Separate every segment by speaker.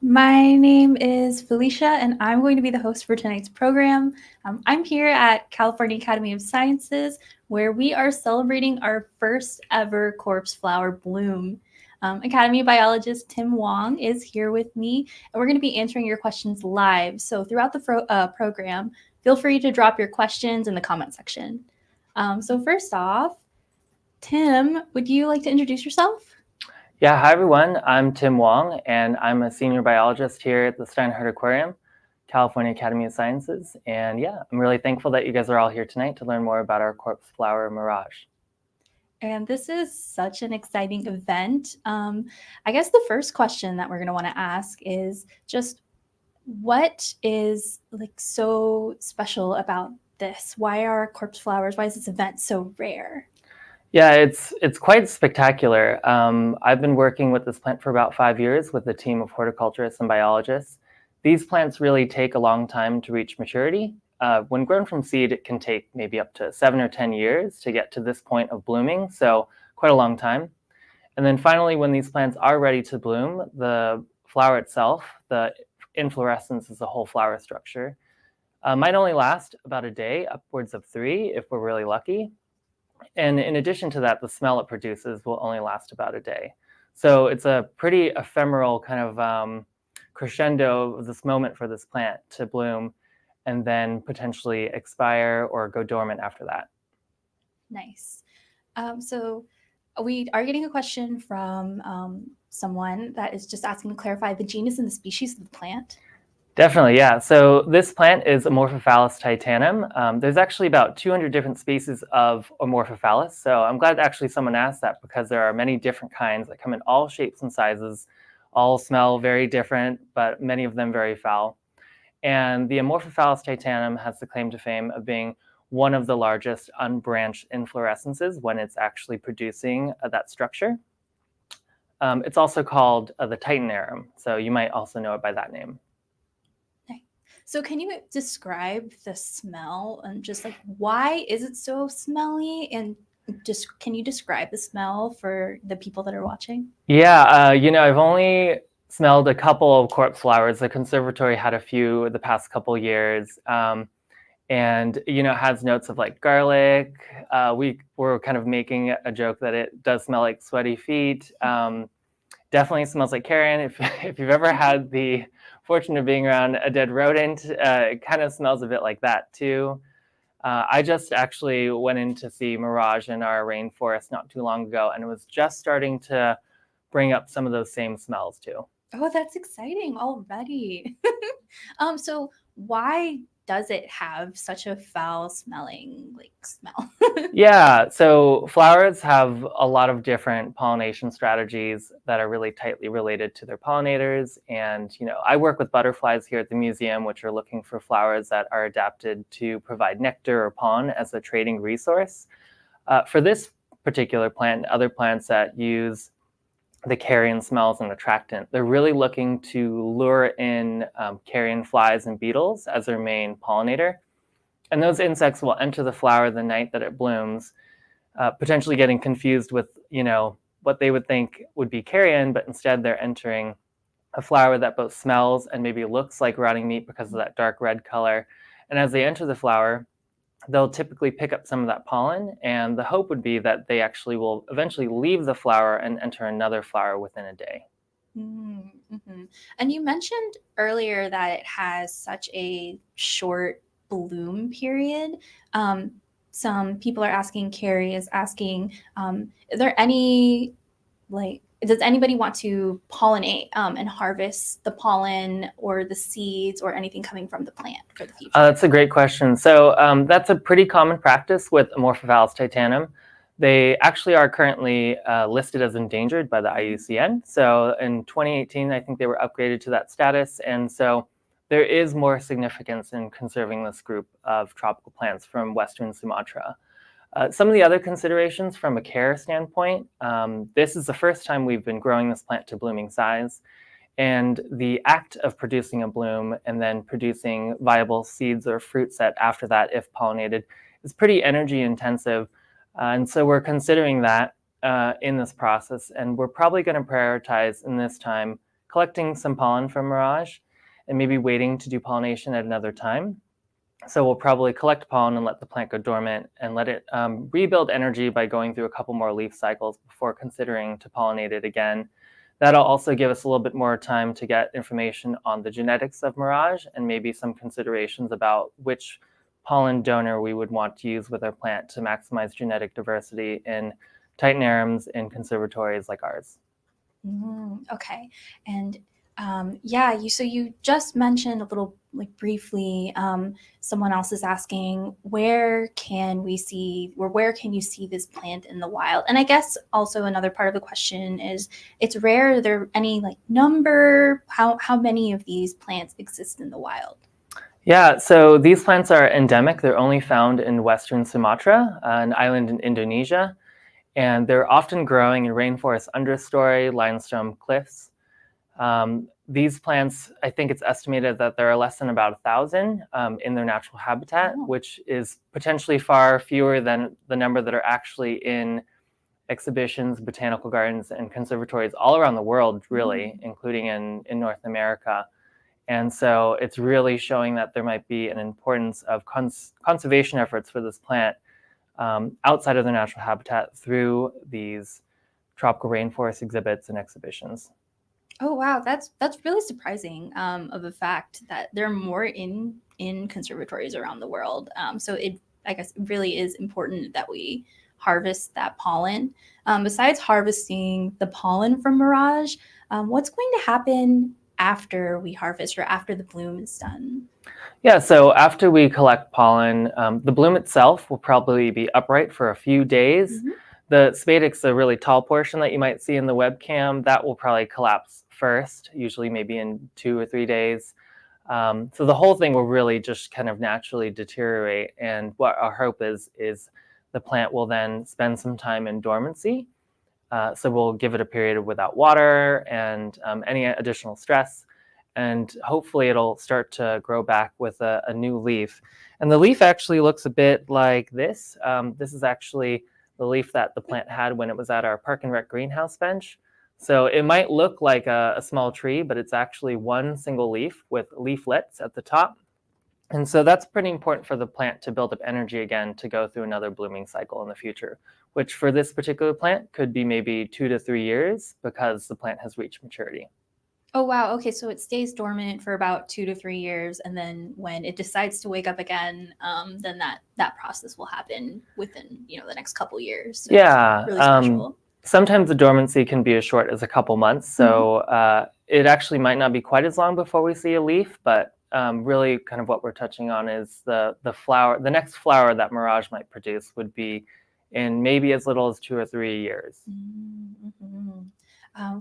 Speaker 1: My name is Felicia, and I'm going to be the host for tonight's program. I'm here at California Academy of Sciences, where we are celebrating our first ever corpse flower bloom. Academy Biologist Tim Wong is here with me, and we're going to be answering your questions live. So throughout the program, feel free to drop your questions in the comment section. So first off, Tim, would you like to introduce yourself?
Speaker 2: Yeah, hi everyone. I'm Tim Wong, and I'm a senior biologist here at the Steinhardt Aquarium, California Academy of Sciences. And yeah, I'm really thankful that you guys are all here tonight to learn more about our corpse flower Mirage.
Speaker 1: And this is such an exciting event. I guess the first question that we're going to want to ask is just what is like so special about this? Why are corpse flowers? Why is this event so rare?
Speaker 2: Yeah, it's quite spectacular. I've been working with this plant for about 5 years with a team of horticulturists and biologists. These plants really take a long time to reach maturity. When grown from seed, it can take maybe up to 7 or 10 years to get to this point of blooming, so quite a long time. And then finally, when these plants are ready to bloom, the flower itself, the inflorescence is the whole flower structure, might only last about a day, upwards of 3 if we're really lucky. And in addition to that, the smell it produces will only last about a day. So it's a pretty ephemeral kind of crescendo of this moment for this plant to bloom and then potentially expire or go dormant after that.
Speaker 1: Nice. So we are getting a question from someone that is just asking to clarify the genus and the species of the plant.
Speaker 2: Definitely, yeah. So this plant is Amorphophallus titanum. There's actually about 200 different species of Amorphophallus. So I'm glad actually someone asked that because there are many different kinds that come in all shapes and sizes, all smell very different, but many of them very foul. And the Amorphophallus titanum has the claim to fame of being one of the largest unbranched inflorescences when it's actually producing that structure. It's also called the Titanarum, so you might also know it by that name.
Speaker 1: So can you describe the smell and just like why is it so smelly, and just can you describe the smell for the people that are watching?
Speaker 2: Yeah, I've only smelled a couple of corpse flowers. The conservatory had a few the past couple years, and it has notes of like garlic. We were kind of making a joke that it does smell like sweaty feet. Definitely smells like carrion. If you've ever had the fortune of being around a dead rodent, it kind of smells a bit like that too. I just actually went in to see Mirage in our rainforest not too long ago, and it was just starting to bring up some of those same smells too.
Speaker 1: Oh, that's exciting already. So why does it have such a foul smelling smell?
Speaker 2: Yeah, so flowers have a lot of different pollination strategies that are really tightly related to their pollinators. And, I work with butterflies here at the museum, which are looking for flowers that are adapted to provide nectar or pollen as a trading resource. For this particular plant and other plants that use the carrion smells and attractant, they're really looking to lure in carrion flies and beetles as their main pollinator. And those insects will enter the flower the night that it blooms, potentially getting confused with, what they would think would be carrion, but instead they're entering a flower that both smells and maybe looks like rotting meat because of that dark red color. And as they enter the flower, they'll typically pick up some of that pollen, and the hope would be that they actually will eventually leave the flower and enter another flower within a day.
Speaker 1: Mm-hmm. And you mentioned earlier that it has such a short bloom period. Some people are asking, Carrie is asking, are there any, does anybody want to pollinate and harvest the pollen or the seeds or anything coming from the plant for the future?
Speaker 2: That's a great question. So that's a pretty common practice with Amorphophallus titanum. They actually are currently listed as endangered by the IUCN. So in 2018, I think they were upgraded to that status. And so there is more significance in conserving this group of tropical plants from Western Sumatra. Some of the other considerations from a care standpoint, this is the first time we've been growing this plant to blooming size. And the act of producing a bloom and then producing viable seeds or fruit set after that, if pollinated, is pretty energy intensive. And so we're considering that in this process. And we're probably going to prioritize in this time collecting some pollen from Mirage and maybe waiting to do pollination at another time. So we'll probably collect pollen and let the plant go dormant and let it rebuild energy by going through a couple more leaf cycles before considering to pollinate it again. That'll also give us a little bit more time to get information on the genetics of Mirage and maybe some considerations about which pollen donor we would want to use with our plant to maximize genetic diversity in titanarums in conservatories like ours.
Speaker 1: Okay. And so you just mentioned a little briefly, someone else is asking, where can you see this plant in the wild? And I guess also another part of the question is, it's rare. Are there any number? How many of these plants exist in the wild?
Speaker 2: Yeah, so these plants are endemic. They're only found in Western Sumatra, an island in Indonesia. And they're often growing in rainforest understory, limestone cliffs. These plants, I think it's estimated that there are less than about 1,000 in their natural habitat, which is potentially far fewer than the number that are actually in exhibitions, botanical gardens, and conservatories all around the world, really, including in North America. And so it's really showing that there might be an importance of conservation efforts for this plant outside of their natural habitat through these tropical rainforest exhibits and exhibitions.
Speaker 1: Oh wow, that's really surprising of a fact that there are more in conservatories around the world. So I guess it really is important that we harvest that pollen. Besides harvesting the pollen from Mirage, what's going to happen after we harvest or after the bloom is done?
Speaker 2: Yeah, so after we collect pollen, the bloom itself will probably be upright for a few days. The spadix, the really tall portion that you might see in the webcam, that will probably collapse first, usually maybe in 2 or 3 days. So the whole thing will really just kind of naturally deteriorate. And what our hope is the plant will then spend some time in dormancy. So we'll give it a period without water and any additional stress. And hopefully it'll start to grow back with a new leaf. And the leaf actually looks a bit like this. This is actually the leaf that the plant had when it was at our Park and Rec greenhouse bench. So it might look like a small tree, but it's actually one single leaf with leaflets at the top. And so that's pretty important for the plant to build up energy again to go through another blooming cycle in the future, which for this particular plant could be maybe 2 to 3 years because the plant has reached maturity.
Speaker 1: Oh, wow. Okay, so it stays dormant for about 2 to 3 years, and then when it decides to wake up again, then that process will happen within the next couple years. So
Speaker 2: yeah,
Speaker 1: really special.
Speaker 2: Sometimes the dormancy can be as short as a couple months, so it actually might not be quite as long before we see a leaf, but really kind of what we're touching on is the flower. The next flower that Mirage might produce would be in maybe as little as 2 or 3 years.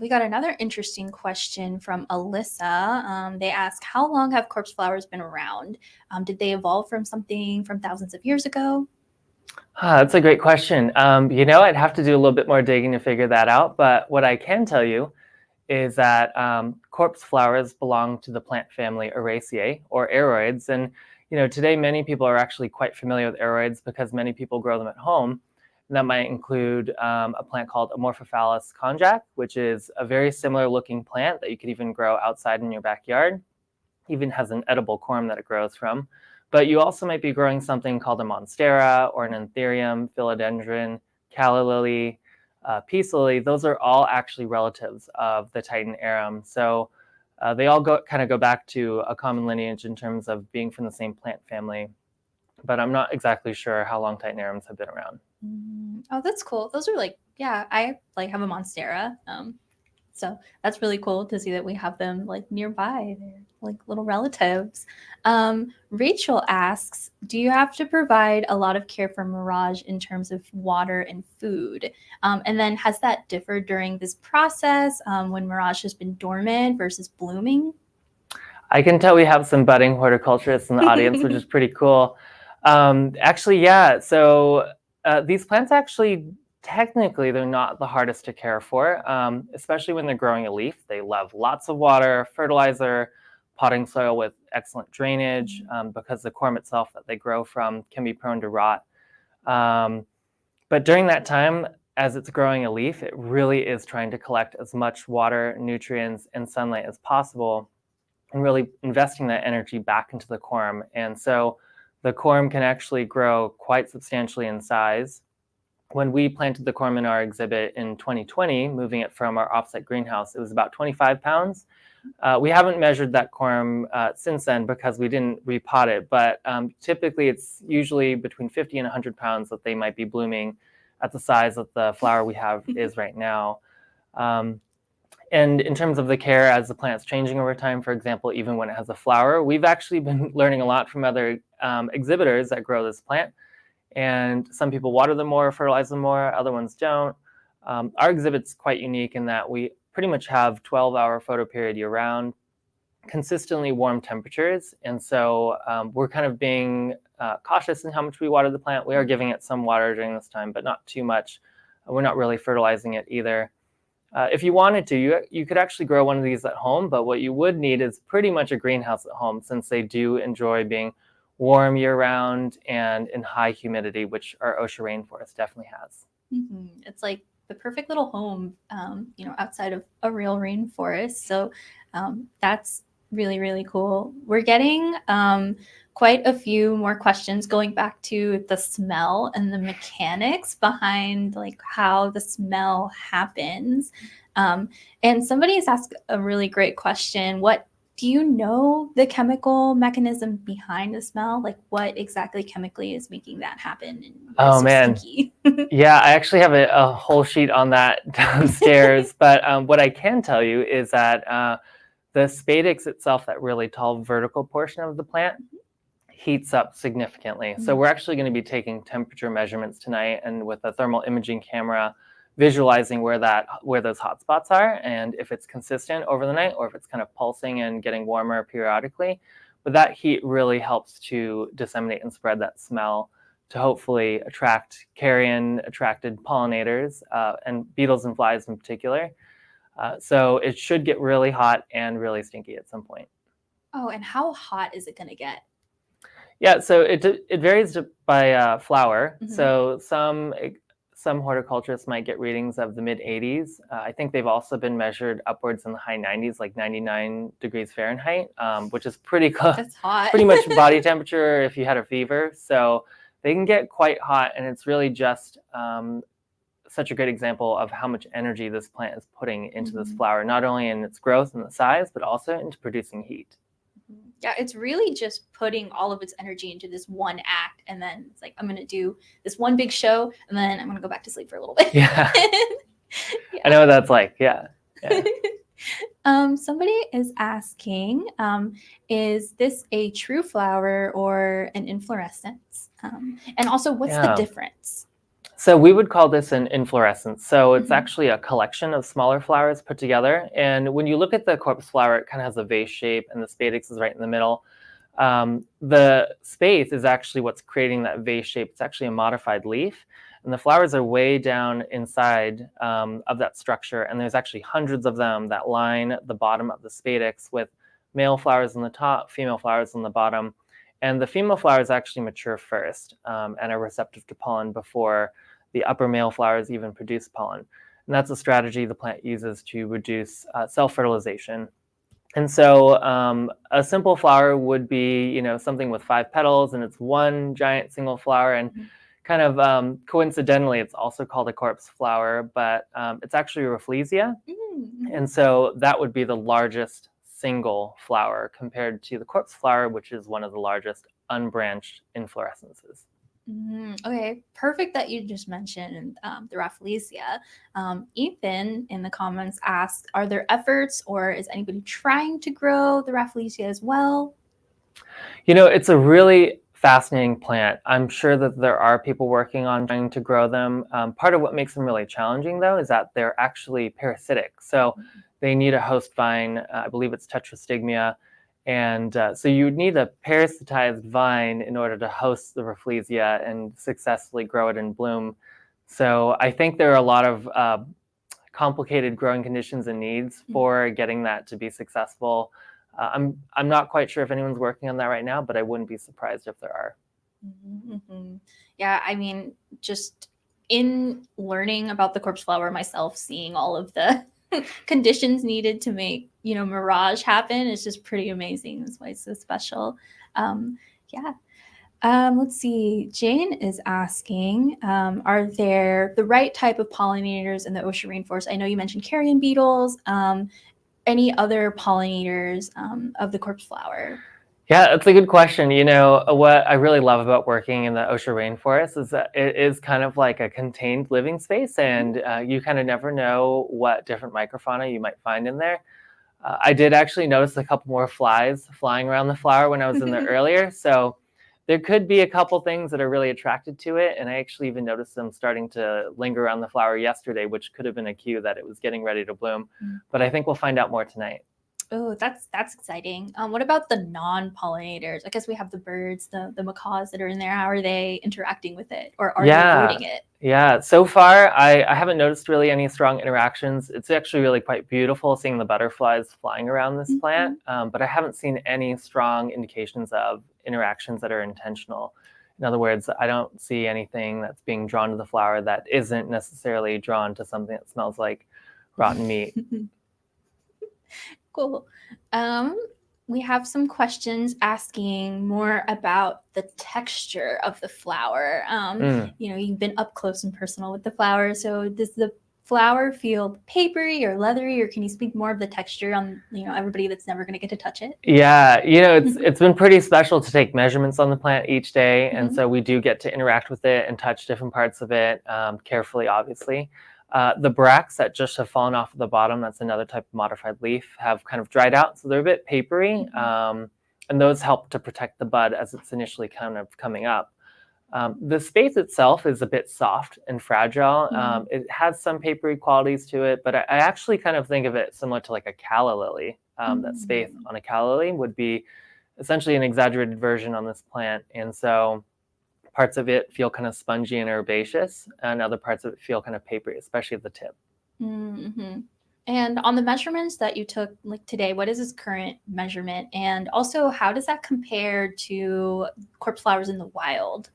Speaker 1: We got another interesting question from Alyssa. They ask, how long have corpse flowers been around? Did they evolve from something from thousands of years ago?
Speaker 2: That's a great question. I'd have to do a little bit more digging to figure that out. But what I can tell you is that corpse flowers belong to the plant family Araceae, or aroids. And today many people are actually quite familiar with aroids because many people grow them at home. And that might include a plant called Amorphophallus konjac, which is a very similar looking plant that you could even grow outside in your backyard. Even has an edible corm that it grows from. But you also might be growing something called a monstera or an anthurium, philodendron, calla lily, peace lily. Those are all actually relatives of the titanarum. So they all kind of go back to a common lineage in terms of being from the same plant family. But I'm not exactly sure how long titanarums have been around.
Speaker 1: Oh, that's cool. Those are I have a monstera. So that's really cool to see that we have them nearby. They're like little relatives. Rachel asks, do you have to provide a lot of care for Mirage in terms of water and food? And then has that differed during this process when Mirage has been dormant versus blooming?
Speaker 2: I can tell we have some budding horticulturists in the audience, which is pretty cool. Actually, yeah. So these plants actually, technically, they're not the hardest to care for, especially when they're growing a leaf. They love lots of water, fertilizer, potting soil with excellent drainage, because the corm itself that they grow from can be prone to rot. But during that time, as it's growing a leaf, it really is trying to collect as much water, nutrients, and sunlight as possible, and really investing that energy back into the corm. And so the corm can actually grow quite substantially in size. When we planted the corm in our exhibit in 2020, moving it from our offsite greenhouse, it was about 25 pounds. We haven't measured that corm since then because we didn't repot it, but typically it's usually between 50 and 100 pounds that they might be blooming at the size that the flower we have is right now. And in terms of the care as the plant's changing over time, for example, even when it has a flower, we've actually been learning a lot from other exhibitors that grow this plant. And some people water them more, fertilize them more, other ones don't. Our exhibit's quite unique in that we pretty much have 12-hour photo period year-round, consistently warm temperatures. And so we're kind of being cautious in how much we water the plant. We are giving it some water during this time, but not too much. We're not really fertilizing it either. If you wanted to, you could actually grow one of these at home, but what you would need is pretty much a greenhouse at home, since they do enjoy being warm year-round and in high humidity, which our Osher Rainforest definitely has.
Speaker 1: Mm-hmm. It's like the perfect little home, outside of a real rainforest. So that's really, really cool. We're getting quite a few more questions going back to the smell and the mechanics behind like how the smell happens. And somebody has asked a really great question. Do you know the chemical mechanism behind the smell? Like what exactly chemically is making that happen? And
Speaker 2: oh man. Yeah, I actually have a whole sheet on that downstairs. But what I can tell you is that the spadix itself, that really tall vertical portion of the plant, heats up significantly. So we're actually going to be taking temperature measurements tonight, and with a thermal imaging camera, visualizing where those hot spots are, and if it's consistent over the night or if it's kind of pulsing and getting warmer periodically. But that heat really helps to disseminate and spread that smell to hopefully attract carrion-attracted pollinators and beetles and flies in particular. So it should get really hot and really stinky at some point.
Speaker 1: Oh, and how hot is it going to get?
Speaker 2: Yeah, so it varies by flower. So some horticulturists might get readings of the mid 80s. I think they've also been measured upwards in the high 90s, like 99 degrees Fahrenheit, which is pretty close.
Speaker 1: That's hot.
Speaker 2: Pretty much body temperature if you had a fever. So they can get quite hot, and it's really just such a great example of how much energy this plant is putting into this flower, not only in its growth and the size, but also into producing heat.
Speaker 1: Yeah, it's really just putting all of its energy into this one act, and then it's like, I'm going to do this one big show, and then I'm going to go back to sleep for a little bit.
Speaker 2: Yeah. I know what that's like. Yeah.
Speaker 1: Somebody is asking, is this a true flower or an inflorescence? And also, what's the difference?
Speaker 2: So we would call this an inflorescence. So it's actually a collection of smaller flowers put together. And when you look at the corpse flower, it kind of has a vase shape, and the spadix is right in the middle. The space is actually what's creating that vase shape. It's actually a modified leaf. And the flowers are way down inside of that structure. And there's actually hundreds of them that line the bottom of the spadix, with male flowers on the top, female flowers on the bottom. And the female flowers actually mature first and are receptive to pollen before the upper male flowers even produce pollen. And that's a strategy the plant uses to reduce self-fertilization. And so a simple flower would be, something with 5 petals, and it's one giant single flower. And kind of coincidentally, it's also called a corpse flower, but it's actually a Rafflesia. And so that would be the largest single flower compared to the corpse flower, which is one of the largest unbranched inflorescences.
Speaker 1: Okay, perfect that you just mentioned the Rafflesia. Ethan in the comments asked, are there efforts or is anybody trying to grow the Rafflesia as well?
Speaker 2: It's a really fascinating plant. I'm sure that there are people working on trying to grow them. Part of what makes them really challenging, though, is that they're actually parasitic. So they need a host vine. I believe it's Tetrastigmia. And so you would need a parasitized vine in order to host the Rafflesia and successfully grow it in bloom. So I think there are a lot of complicated growing conditions and needs for getting that to be successful. I'm not quite sure if anyone's working on that right now, but I wouldn't be surprised if there are.
Speaker 1: Yeah, I mean, just in learning about the corpse flower myself, seeing all of the conditions needed to make, Mirage happen is just pretty amazing. That's why it's so special. Yeah. Let's see. Jane is asking, are there the right type of pollinators in the Osher Rainforest? I know you mentioned carrion beetles. Any other pollinators of the corpse flower?
Speaker 2: Yeah, that's a good question. What I really love about working in the Osher Rainforest is that it is kind of like a contained living space, and you kind of never know what different microfauna you might find in there. I did actually notice a couple more flies flying around the flower when I was in there earlier, so there could be a couple things that are really attracted to it, and I actually even noticed them starting to linger around the flower yesterday, which could have been a cue that it was getting ready to bloom. But I think we'll find out more tonight.
Speaker 1: Oh, that's exciting. What about the non-pollinators? I guess we have the birds, the macaws that are in there. How are they interacting with it, or are they avoiding it?
Speaker 2: Yeah, so far I haven't noticed really any strong interactions. It's actually really quite beautiful seeing the butterflies flying around this plant, but I haven't seen any strong indications of interactions that are intentional. In other words, I don't see anything that's being drawn to the flower that isn't necessarily drawn to something that smells like rotten meat.
Speaker 1: Cool. We have some questions asking more about the texture of the flower. You've been up close and personal with the flower. So does the flower feel papery or leathery, or can you speak more of the texture on, everybody that's never going to get to touch it?
Speaker 2: Yeah, it's been pretty special to take measurements on the plant each day. And so we do get to interact with it and touch different parts of it carefully, obviously. The bracts that just have fallen off of the bottom, that's another type of modified leaf, have kind of dried out. So they're a bit papery, and those help to protect the bud as it's initially kind of coming up. The space itself is a bit soft and fragile. It has some papery qualities to it, but I actually kind of think of it similar to like a calla lily. That space on a calla lily would be essentially an exaggerated version on this plant. And so parts of it feel kind of spongy and herbaceous, and other parts of it feel kind of papery, especially at the tip.
Speaker 1: And on the measurements that you took like today, what is its current measurement? And also, how does that compare to corpse flowers in the wild?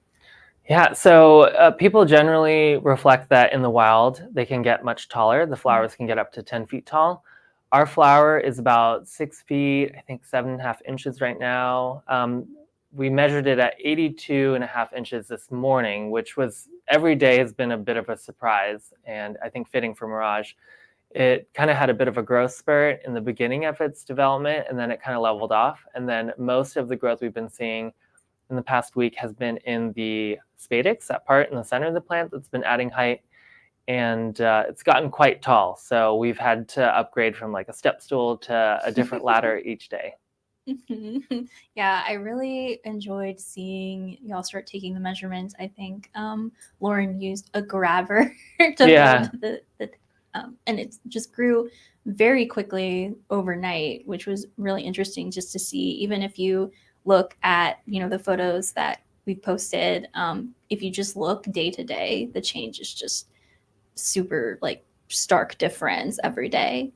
Speaker 2: Yeah, so people generally reflect that in the wild, they can get much taller. The flowers can get up to 10 feet tall. Our flower is about 6 feet, I think 7.5 inches right now. We measured it at 82.5 inches this morning, which was every day has been a bit of a surprise, and I think fitting for Mirage. It kind of had a bit of a growth spurt in the beginning of its development, and then it kind of leveled off. And then most of the growth we've been seeing in the past week has been in the spadix, that part in the center of the plant that's been adding height, and it's gotten quite tall. So we've had to upgrade from like a step stool to a different ladder each day.
Speaker 1: Yeah, I really enjoyed seeing y'all start taking the measurements. I think Lauren used a grabber to hold the and it just grew very quickly overnight, which was really interesting just to see. Even if you look at the photos that we posted, if you just look day to day, the change is just super like stark difference every day.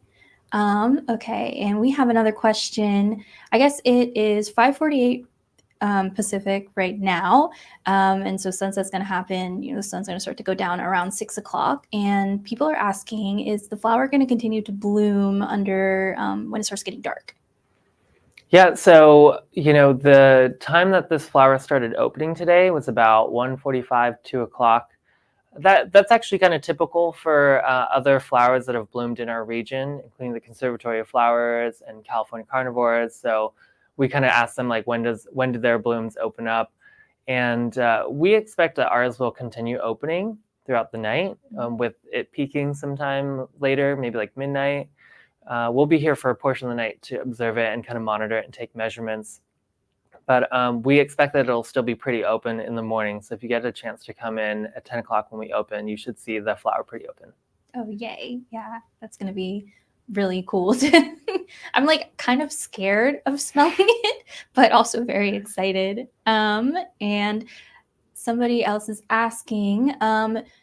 Speaker 1: Okay, and we have another question. I guess it is 5:48 Pacific right now, and so sunset's going to happen. The sun's going to start to go down around 6 o'clock, and people are asking, is the flower going to continue to bloom under when it starts getting dark?
Speaker 2: Yeah, so the time that this flower started opening today was about 1:45, 2 o'clock. That's actually kind of typical for other flowers that have bloomed in our region, including the Conservatory of Flowers and California carnivores. So we kind of ask them like, when did their blooms open up? And we expect that ours will continue opening throughout the night, with it peaking sometime later, maybe like midnight. We'll be here for a portion of the night to observe it and kind of monitor it and take measurements. But we expect that it'll still be pretty open in the morning. So if you get a chance to come in at 10 o'clock when we open, you should see the flower pretty open.
Speaker 1: Oh, yay. Yeah, that's going to be really cool. I'm like kind of scared of smelling it, but also very excited. And somebody else is asking,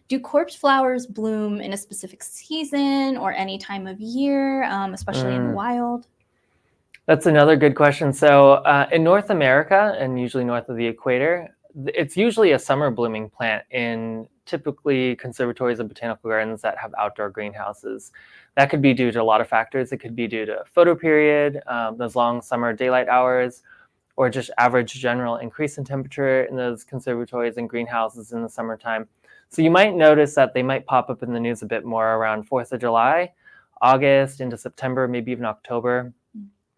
Speaker 1: do corpse flowers bloom in a specific season or any time of year, especially in the wild?
Speaker 2: That's another good question. So in North America, and usually north of the equator, it's usually a summer blooming plant in typically conservatories and botanical gardens that have outdoor greenhouses. That could be due to a lot of factors. It could be due to photoperiod, those long summer daylight hours, or just average general increase in temperature in those conservatories and greenhouses in the summertime. So you might notice that they might pop up in the news a bit more around 4th of July, August into September, maybe even October.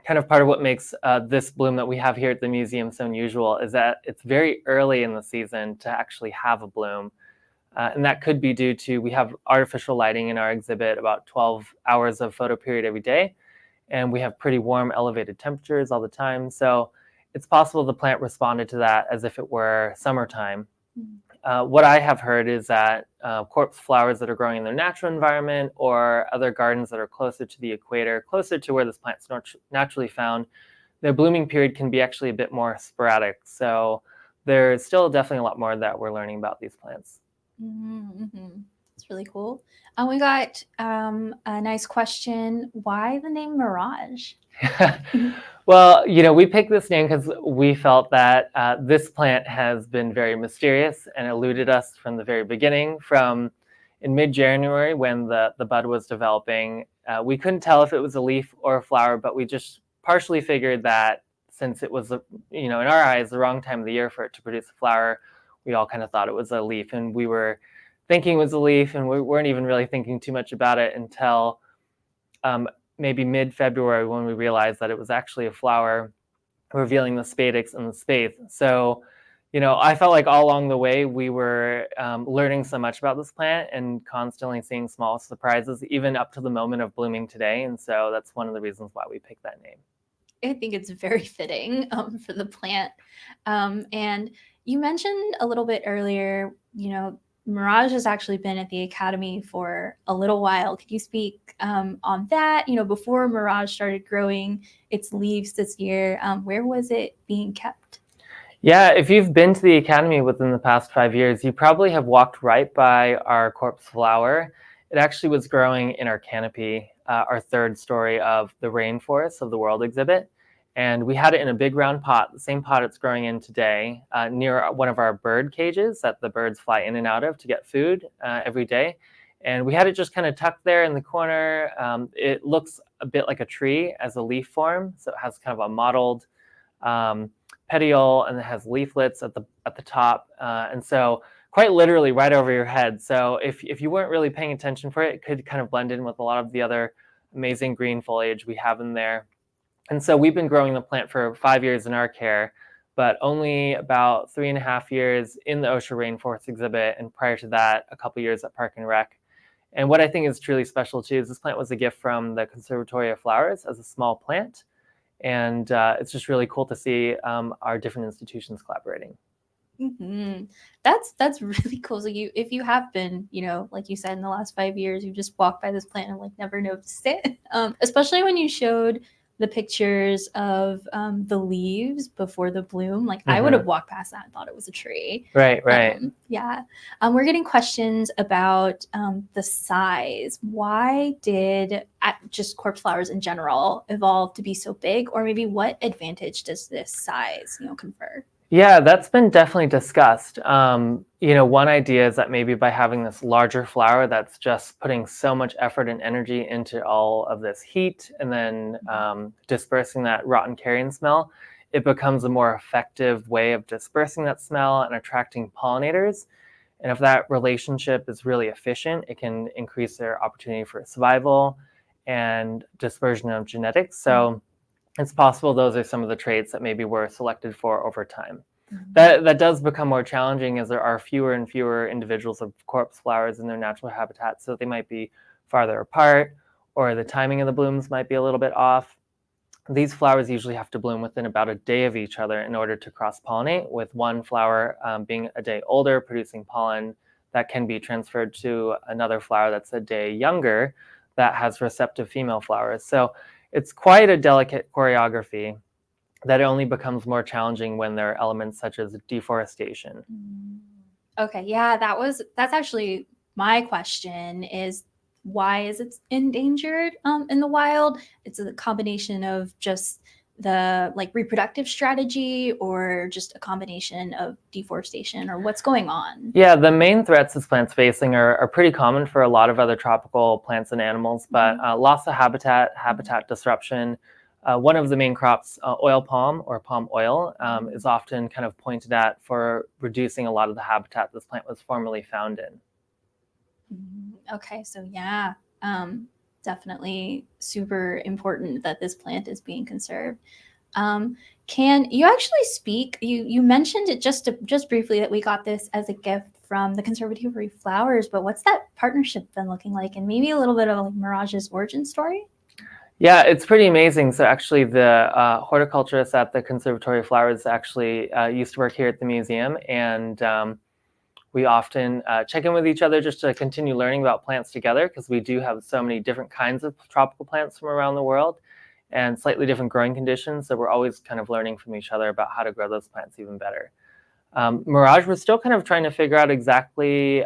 Speaker 2: Kind of part of what makes this bloom that we have here at the museum so unusual is that it's very early in the season to actually have a bloom. And that could be due to, we have artificial lighting in our exhibit, about 12 hours of photo period every day. And we have pretty warm, elevated temperatures all the time. So it's possible the plant responded to that as if it were summertime. What I have heard is that corpse flowers that are growing in their natural environment or other gardens that are closer to the equator, closer to where this plant's naturally found, their blooming period can be actually a bit more sporadic. So there's still definitely a lot more that we're learning about these plants.
Speaker 1: Mm-hmm. That's really cool. We got a nice question. Why the name Mirage?
Speaker 2: Well, we picked this name because we felt that this plant has been very mysterious and eluded us from the very beginning. From in mid-January, when the bud was developing, we couldn't tell if it was a leaf or a flower, but we just partially figured that since it was, in our eyes, the wrong time of the year for it to produce a flower, we all kind of thought it was a leaf, and we were thinking it was a leaf, and we weren't even really thinking too much about it until maybe mid-February, when we realized that it was actually a flower, revealing the spadix and the spathe. So, I felt like all along the way we were learning so much about this plant and constantly seeing small surprises, even up to the moment of blooming today. And so that's one of the reasons why we picked that name.
Speaker 1: I think it's very fitting for the plant. And you mentioned a little bit earlier, Mirage has actually been at the Academy for a little while. Could you speak on that? Before Mirage started growing its leaves this year, where was it being kept?
Speaker 2: Yeah, if you've been to the Academy within the past 5 years, you probably have walked right by our corpse flower. It actually was growing in our canopy, our third story of the Rainforest of the World exhibit. And we had it in a big round pot, the same pot it's growing in today, near one of our bird cages that the birds fly in and out of to get food every day. And we had it just kind of tucked there in the corner. It looks a bit like a tree as a leaf form. So it has kind of a mottled petiole, and it has leaflets at the top. And so quite literally right over your head. So if you weren't really paying attention for it, it could kind of blend in with a lot of the other amazing green foliage we have in there. And so we've been growing the plant for 5 years in our care, but only about 3.5 years in the Osher Rainforest exhibit, and prior to that, a couple years at Park and Rec. And what I think is truly special too is this plant was a gift from the Conservatory of Flowers as a small plant. And it's just really cool to see our different institutions collaborating.
Speaker 1: Mm-hmm. That's really cool. So if you have been, like you said, in the last 5 years, you just walked by this plant and never noticed it. Especially when you showed the pictures of the leaves before the bloom. I would have walked past that and thought it was a tree.
Speaker 2: Right.
Speaker 1: Yeah. We're getting questions about the size. Why did just corpse flowers in general evolve to be so big? Or maybe what advantage does this size, confer?
Speaker 2: Yeah, that's been definitely discussed. One idea is that maybe by having this larger flower that's just putting so much effort and energy into all of this heat and then dispersing that rotten carrion smell, it becomes a more effective way of dispersing that smell and attracting pollinators. And if that relationship is really efficient, it can increase their opportunity for survival and dispersion of genetics. So it's possible those are some of the traits that maybe were selected for over time. That does become more challenging as there are fewer and fewer individuals of corpse flowers in their natural habitat, so they might be farther apart, or the timing of the blooms might be a little bit off. These flowers usually have to bloom within about a day of each other in order to cross-pollinate, with one flower being a day older, producing pollen that can be transferred to another flower that's a day younger that has receptive female flowers. So it's quite a delicate choreography that only becomes more challenging when there are elements such as deforestation.
Speaker 1: Okay, yeah, that's actually my question is, why is it endangered in the wild? It's a combination of just the like reproductive strategy, or just a combination of deforestation, or what's going on?
Speaker 2: Yeah, the main threats this plant's facing are pretty common for a lot of other tropical plants and animals, but loss of habitat disruption. One of the main crops, oil palm or palm oil, is often kind of pointed at for reducing a lot of the habitat this plant was formerly found in.
Speaker 1: Okay, so yeah, definitely super important that this plant is being conserved. Can you actually speak? You mentioned it just briefly that we got this as a gift from the Conservatory Flowers, but what's that partnership been looking like, and maybe a little bit of like Mirage's origin story?
Speaker 2: Yeah, it's pretty amazing. So actually the horticulturist at the Conservatory Flowers actually used to work here at the museum, and we often check in with each other just to continue learning about plants together, because we do have so many different kinds of tropical plants from around the world and slightly different growing conditions. So we're always kind of learning from each other about how to grow those plants even better. Mirage, we're still kind of trying to figure out exactly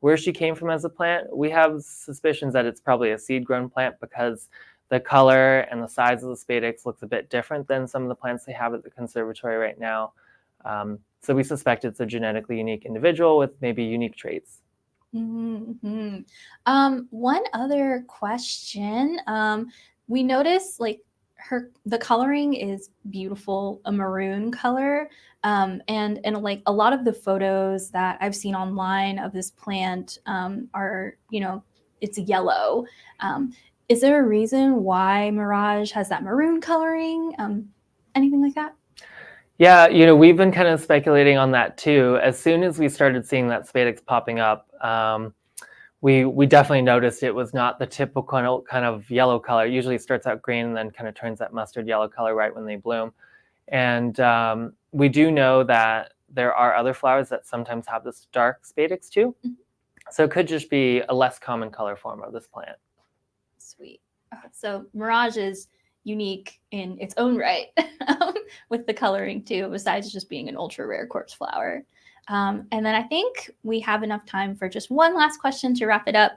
Speaker 2: where she came from as a plant. We have suspicions that it's probably a seed-grown plant because the color and the size of the spadix looks a bit different than some of the plants they have at the conservatory right now. So we suspect it's a genetically unique individual with maybe unique traits.
Speaker 1: One other question. We notice like the coloring is beautiful, a maroon color. And like a lot of the photos that I've seen online of this plant are, it's yellow. Is there a reason why Mirage has that maroon coloring? Anything like that?
Speaker 2: Yeah, we've been kind of speculating on that too. As soon as we started seeing that spadix popping up, we definitely noticed it was not the typical kind of yellow color. It usually starts out green and then kind of turns that mustard yellow color right when they bloom. And we do know that there are other flowers that sometimes have this dark spadix too. So it could just be a less common color form of this plant.
Speaker 1: Sweet. So Mirage is unique in its own right with the coloring too, besides just being an ultra rare corpse flower. And then I think we have enough time for just one last question to wrap it up.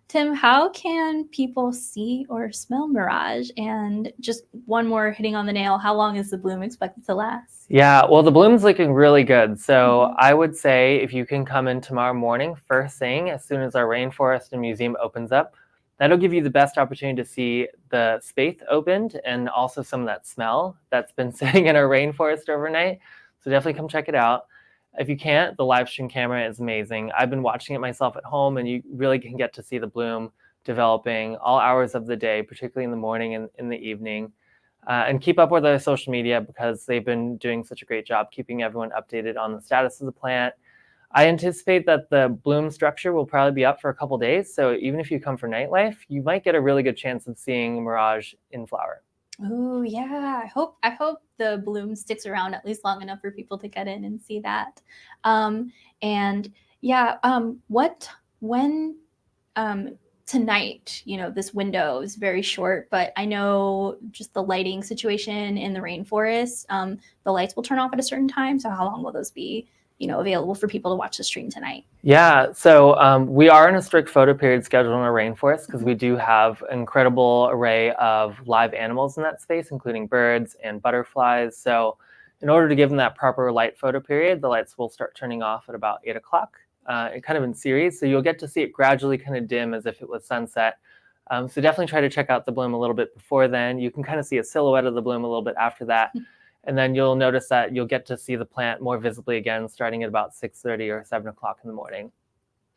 Speaker 1: Tim, how can people see or smell Mirage? And just one more hitting on the nail, how long is the bloom expected to last?
Speaker 2: Yeah, well, the bloom's looking really good. So I would say if you can come in tomorrow morning, first thing, as soon as our rainforest and museum opens up, that'll give you the best opportunity to see the spathe opened and also some of that smell that's been sitting in our rainforest overnight. So definitely come check it out. If you can't, the live stream camera is amazing. I've been watching it myself at home, and you really can get to see the bloom developing all hours of the day, particularly in the morning and in the evening. And keep up with our social media, because they've been doing such a great job keeping everyone updated on the status of the plant. I anticipate that the bloom structure will probably be up for a couple days. So even if you come for nightlife, you might get a really good chance of seeing Mirage in flower.
Speaker 1: Oh yeah, I hope the bloom sticks around at least long enough for people to get in and see that. And yeah, when tonight, this window is very short, but I know just the lighting situation in the rainforest, the lights will turn off at a certain time. So how long will those be, available for people to watch the stream tonight?
Speaker 2: Yeah, so we are in a strict photo period schedule in our rainforest, because we do have an incredible array of live animals in that space, including birds and butterflies. So in order to give them that proper light photo period, the lights will start turning off at about 8 o'clock, kind of in series. So you'll get to see it gradually kind of dim as if it was sunset. So definitely try to check out the bloom a little bit before then. You can kind of see a silhouette of the bloom a little bit after that. And then you'll notice that you'll get to see the plant more visibly again, starting at about 6:30 or 7 o'clock in the morning.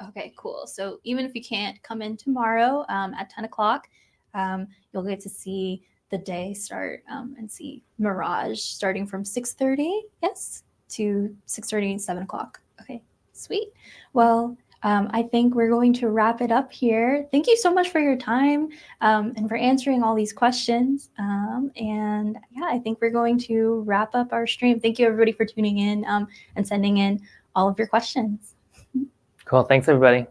Speaker 1: Okay, cool. So even if you can't come in tomorrow at 10 o'clock, you'll get to see the day start and see Mirage starting from 6:30, yes, to 6:30 and 7 o'clock. Okay, sweet. Well, I think we're going to wrap it up here. Thank you so much for your time and for answering all these questions. And yeah, I think we're going to wrap up our stream. Thank you everybody for tuning in and sending in all of your questions.
Speaker 2: Cool. Thanks, everybody.